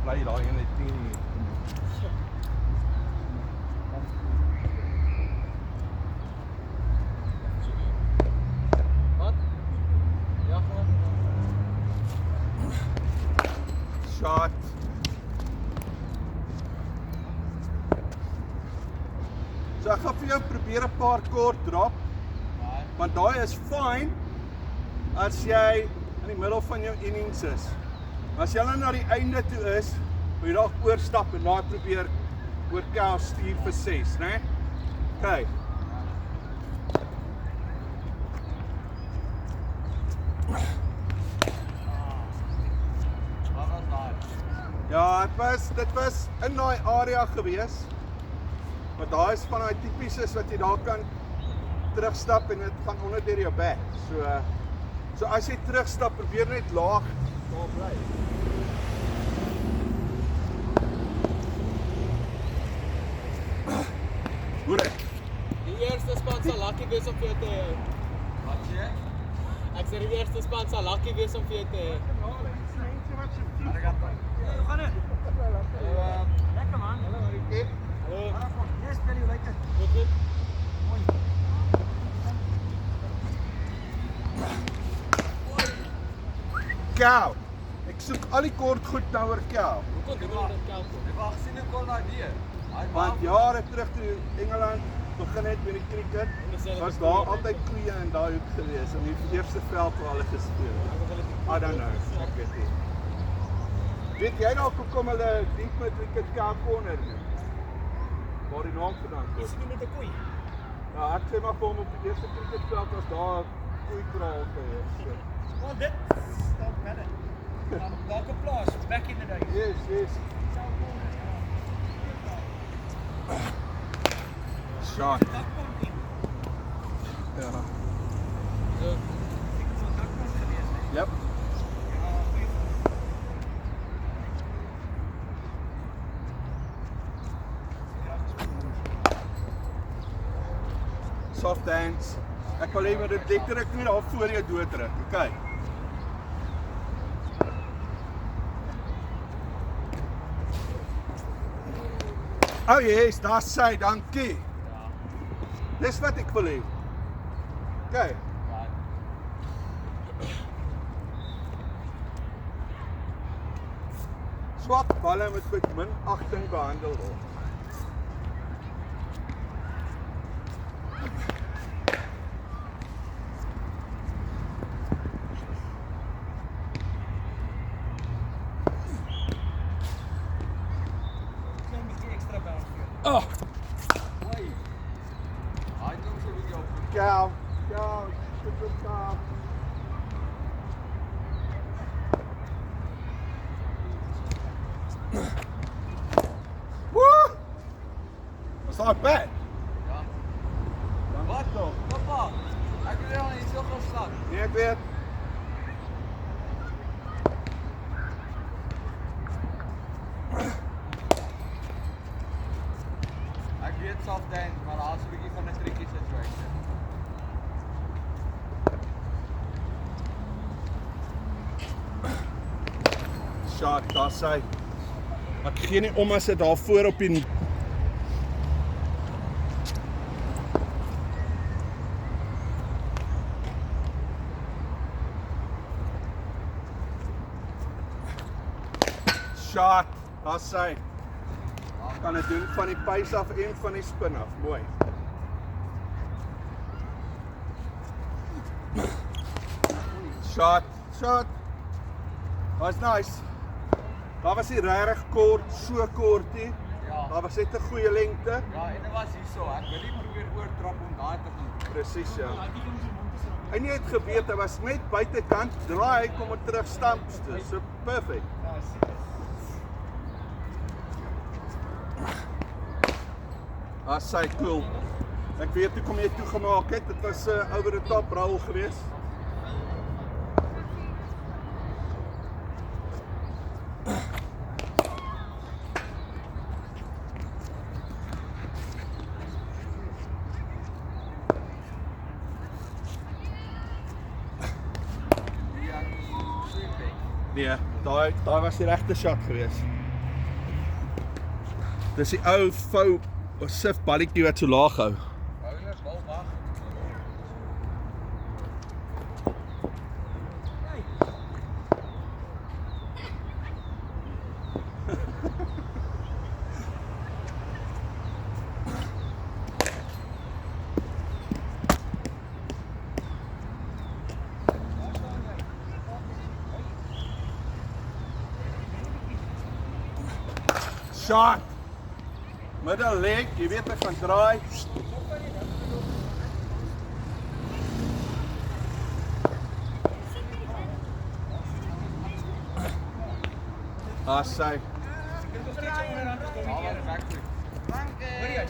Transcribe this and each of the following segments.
bly daai een net nie. Wat? Ja, gewoon. Shot. So ek gaan vir jou probeer 'n paar kort drop. Want daai is fyn as jy in die middel van jou innings is. As jy nou na die einde toe is, wil jy dalk oorstap en daai probeer oor kou stuur vir 6, né? OK. Wat was daai? Ja, dit was in daai area gewees. Maar daai is van daai tipies is wat jy daar kan terugstap en dit gaan onder deur jou bek. So as jy terugstap, probeer net laag daar bly. Goed. Die eerste span sal lucky wees om vir jou te hê. Wat sê jy? Ek sê die eerste span sal lucky wees om vir jou te hê. Arigato. Gaan dit? Lekker man. Hallo. Yes, tell you like it. Goed. Kou. Ek soek al die kort goed nou oor kou. Hoekom doen hulle dit koud? Ek wag sien hoe kon daai deur. Want jare terug toe Engeland begin het met die cricket, was daar altyd koeie in daai hoek gewees in die eerste veld waar hulle gespeel het. I don't know. Ek weet nie. Weet jy dalk hoekom hulle diep met cricket kou corner doen? Waar die naam vandaan kom? Is dit nie met 'n koei? Ja, ek sê maar vir hom op die eerste cricketveld was daar koeikraal gewees. Wel dit stop met dit. Dalk 'n plaas back in the day. Yes. Shot. Dak kom in. Ja. So, Ek het so dak kom gelees. Yep. Ja, Soft hands. Ek wil hê met dit letterlik nie daar voor jou doodruk. Okay. Oh yes, daar's sy, dankie. Ja. Dis wat ek wil hê. Okay. Swak balle moet met minagting behandel word. klein bietjie ekstra bounce vir jou. Oh, Hoi. Hy kom so 'n bietjie op. kou, super kou. Woo! Was daai bad? Ja. Wat tog? Papa, ek het al iets so geslaan. Nee, ek weet. Ek weet soft dance, maar daar's 'n bietjie van 'n tricky situation. Shot, daar sy. Ek gee nie om as dit daar voor op die shot, daar sy. Kan dit doen van die pace af en van die spin af. Mooi. Shot. Was nice. Daar was nie regtig kort, so kort nie. Ja. Daar was net 'n goeie lengte. Ja, en dit was hierso. Ek wil nie probeer oortrap om daai te doen. Presies, ja. Hy nie het geweet, hy was net buitekant, draai, kom en terug stamps toe. So perfect. Ja, sien. Sy cool. Ek weet hoe kom jy toegemaak het. Dit was 'n over the top roll geweest. Ja, super. Nee, daai was die regte shot geweest. Dis die ou vou sif balletjie wat so laag hou. Bowler, bal wag. Shot. Middle leg, jy weet ek gaan draai. Sy. Nog steeds jou onderhand Daar domineer. was backfoot. Hoor jy?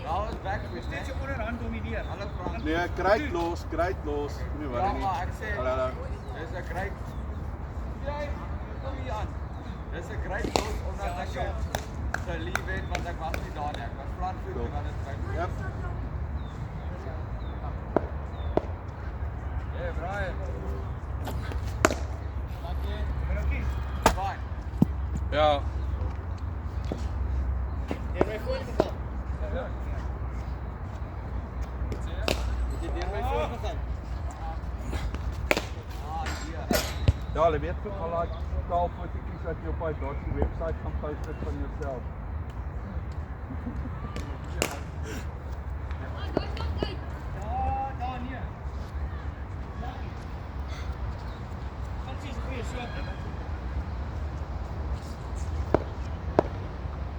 Daar was backfoot, Steeds nee. jou onderhand domineer. Hallo Frank. Nee, great los. Nie Ja, worry nie. maar ek sê, Hallo. dis 'n great. Jy, kom hier aan. Dis 'n great los omdat ek gelief het want ek was nie daar nie. Ek was flatvoet Cool. want dit is backfoot. Yep. Hey Brian. Dankie. Fine. Ja. Deur my voor gegaan. Het jy deur my voor gegaan? Ah, hier. Ja, hulle weet vir al daai taalfotootjies wat jy op daai Dotty webwerf gaan post het van jouself. Ja, daar nee. Gaan sien hoe jy so.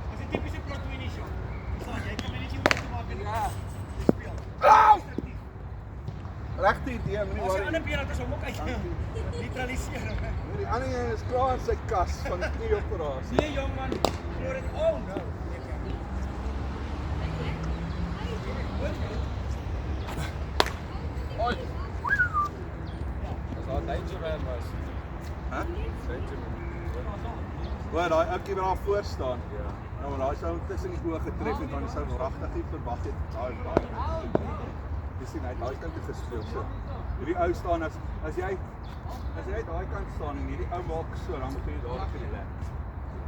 Dis 'n tipiese plotwinnie shot. Staan jy kan net nie meer te maak en Ja. jy speel. Au! Regte idee, moenie As jy worry ander nie. been het is hom ook uit. Neutraliseer hom. Die ander een is klaar in sy kas van die knieoperasie. Nee jong man, glo dit. Oh no. Oi. Dis al danger man was. Hæ? Danger man. Hoor, daai ouetjie wat daar voor staan. Ja, maar daai sou tussen die oë getref het, dan sou wragtig nie verwag het daai. Dis nie net daai kant toe gespeel so. Hierdie ou staan as jy daai kant staan en hierdie ou maak so, dan moet jy daar vir die lek.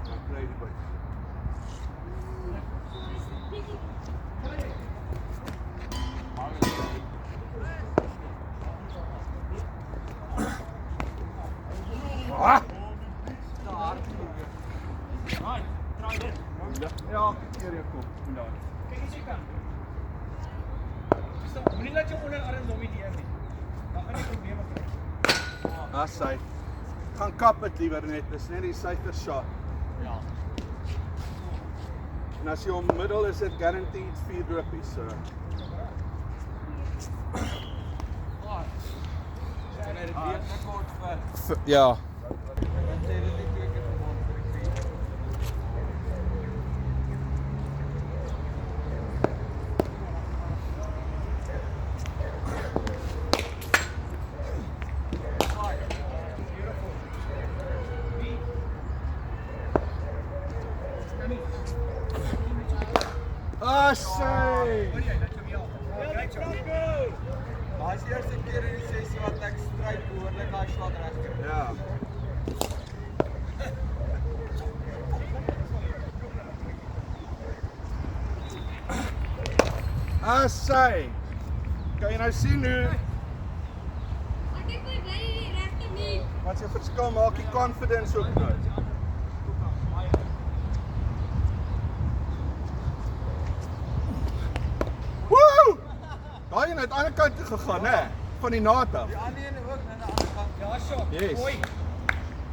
Dan kry jy die punt. Ah! Daar. Right, try dit. Ja, keer jou kop. Daar. Kyk as jy kan. Moenie laat jou onderarm domineer nie. Dan gaan jy probleme kry. Hy gaan kap dit liewer net, dis net die safer shot. Ja. En as jy hom middel is dit guaranteed 4 ruppies, so. En hy het weer gekort vir. Ja. En sê dit nie 2 keer gewonnen vir die vier. Say! Hoor jy, dat jy wel. Great job. Maar is die eerste keer in die sessie wat ek stryd behoorlik daai shot reg kry. Ja. Say! Kan jy nou sien hoe wat se verskil maak die confidence ook nou? Woe! Daai een het aan die ander kant toe gegaan, hè, van die naad af. Die ander een ook aan die ander kant. Ja, shot. Yes. Mooi.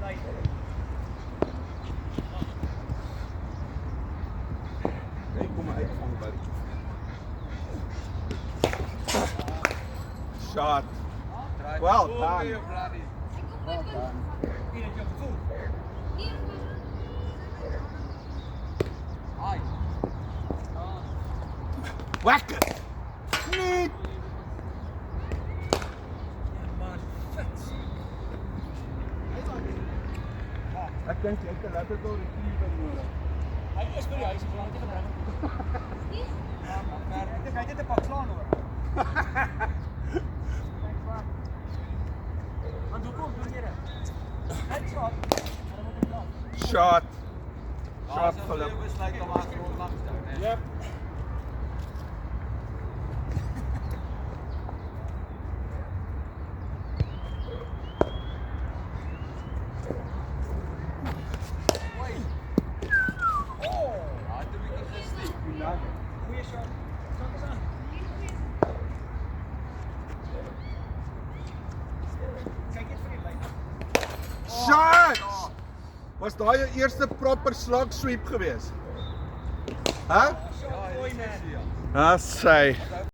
Right. Hy kom uit van by. Shot. Draai. Well Voor done. jou, Vladdy. Well done. Wie het jou gevoel? Ai. Whack it. Nee. Man, fit. Ek dink jy het 'n Labrador retriever nodig. Hy is by die huis, hoe lank het hy gebring? Ek dink hy het 'n pak slaan hoor. Want hoekom doen jy dit? Net shot. Shot. Sharp Daar's 'n geluk. goeie besluit om agter langs te hou, né? Yep. Ja, toe bietjie gestiek. Goeie shot. Shot is aan. Kyk net vir die lyn. Shots! Was daai jou eerste proper slag sweep geweest? Hæ? Ja, Mooi dit man. is ja. Dis sy.